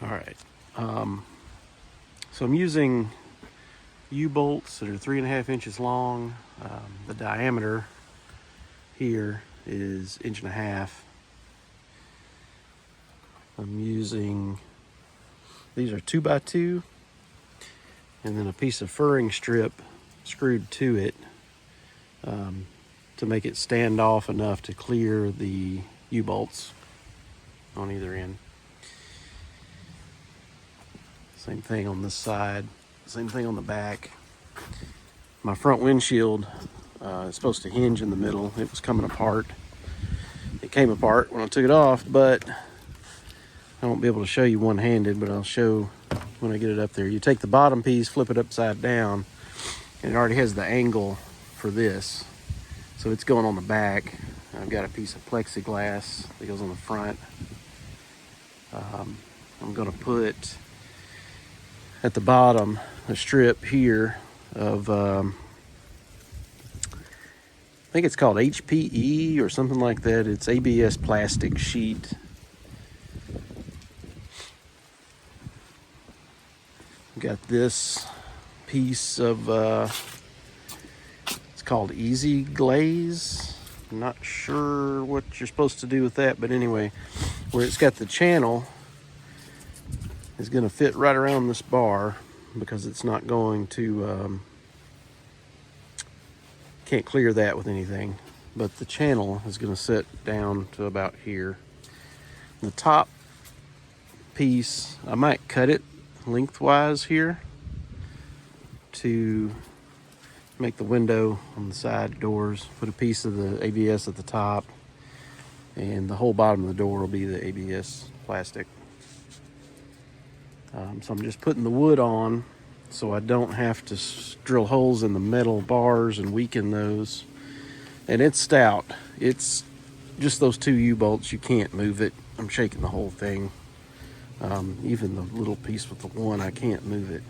All right. So I'm using U-bolts that are 3.5 inches long. The diameter here is 1.5 inches. I'm using, these are 2x2, and then a piece of furring strip screwed to it to make it stand off enough to clear the U-bolts on either end. Same thing on this side, same thing on the back. My front windshield is supposed to hinge in the middle. It was coming apart. It came apart when I took it off, but I won't be able to show you one-handed, but I'll show when I get it up there. You take the bottom piece, flip it upside down, and it already has the angle for this. So it's going on the back. I've got a piece of plexiglass that goes on the front. I'm gonna put at the bottom a strip here of, I think it's called HPE or something like that. It's ABS plastic sheet. Got this piece of, it's called Easy Glaze. I'm not sure what you're supposed to do with that, but anyway, where it's got the channel is going to fit right around this bar because it's not going to, can't clear that with anything, but the channel is going to sit down to about here. The top piece, I might cut it lengthwise here to make the window on the side doors, put a piece of the ABS at the top, and the whole bottom of the door will be the ABS plastic. So I'm just putting the wood on so I don't have to drill holes in the metal bars and weaken those. And it's stout. It's just those 2 U-bolts. You can't move it. I'm shaking the whole thing. Even the little piece with the one, I can't move it.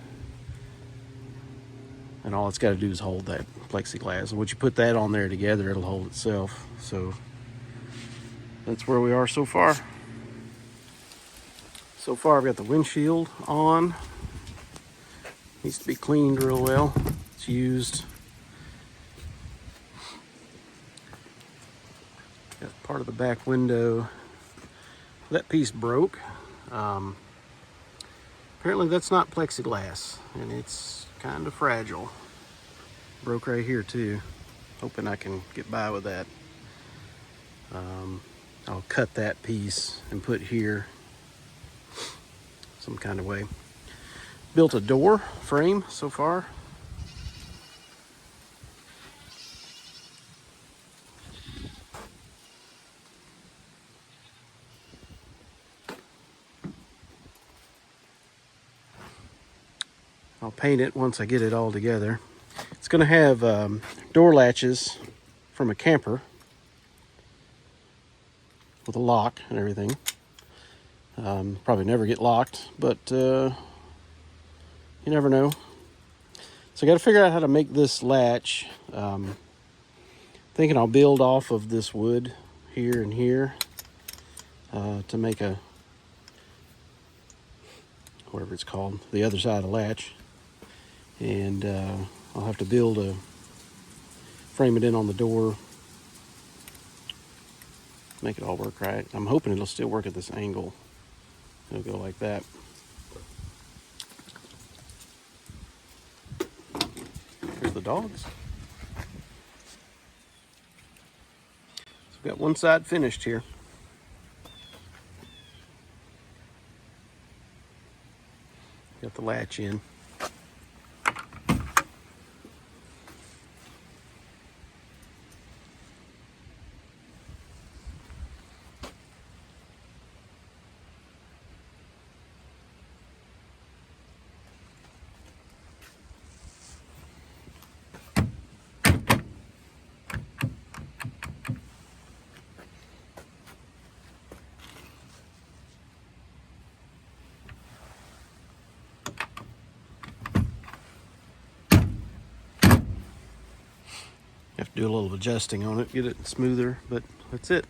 And all it's got to do is hold that plexiglass. And once you put that on there together, it'll hold itself. So that's where we are so far. So far, I've got the windshield on. Needs to be cleaned real well. It's used. Got part of the back window. That piece broke. Apparently that's not plexiglass, and it's kind of fragile. Broke right here too. Hoping I can get by with that. I'll cut that piece and put here some kind of way. Built a door frame so far. I'll paint it once I get it all together. It's going to have door latches from a camper with a lock and everything. Probably never get locked, but you never know. So I got to figure out how to make this latch. Thinking I'll build off of this wood here and here to make a, whatever it's called, the other side of the latch. And I'll have to frame it in on the door, make it all work right. I'm hoping it'll still work at this angle. It'll go like that. Here's the dogs. So we've got one side finished here. Got the latch in. Have to do a little adjusting on it, get it smoother, but that's it.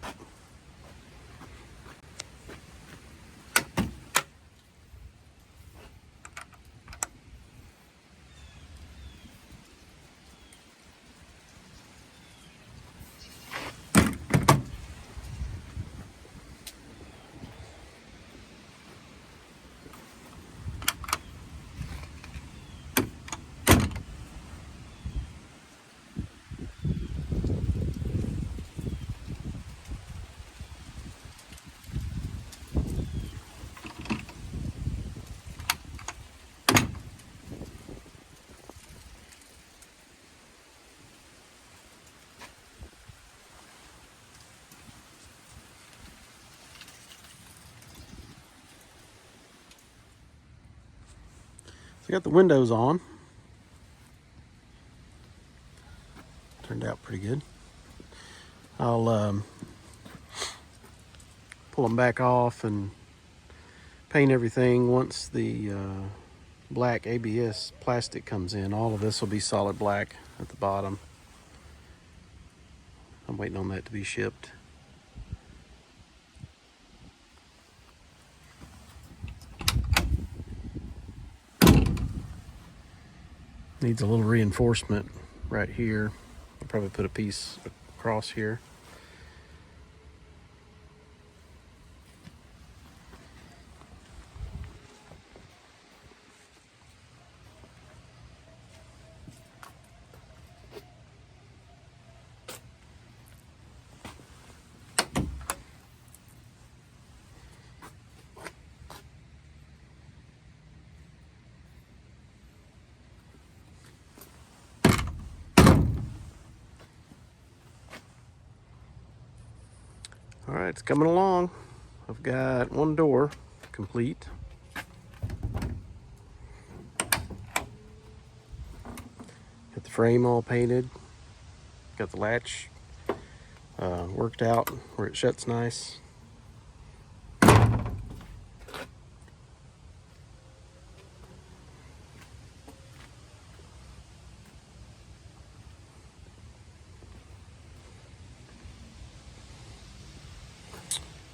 I got the windows on. Turned out pretty good. I'll pull them back off and paint everything once the black ABS plastic comes in. All of this will be solid black at the bottom. I'm waiting on that to be shipped. Needs a little reinforcement right here. I'll probably put a piece across here. All right, it's coming along. I've got one door complete. Got the frame all painted. Got the latch worked out where it shuts nice.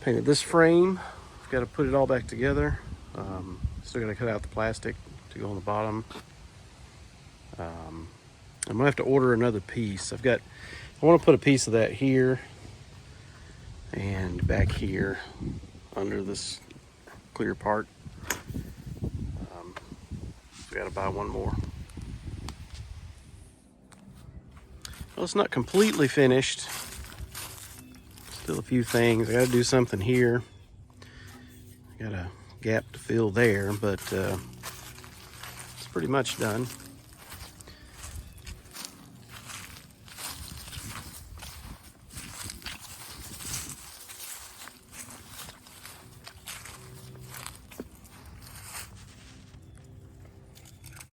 Painted this frame. I've got to put it all back together. Still got to cut out the plastic to go on the bottom. I'm gonna have to order another piece. I want to put a piece of that here and back here under this clear part. I've got to buy one more. Well, it's not completely finished. Still a few things. I got to do something here. I got a gap to fill there, but it's pretty much done.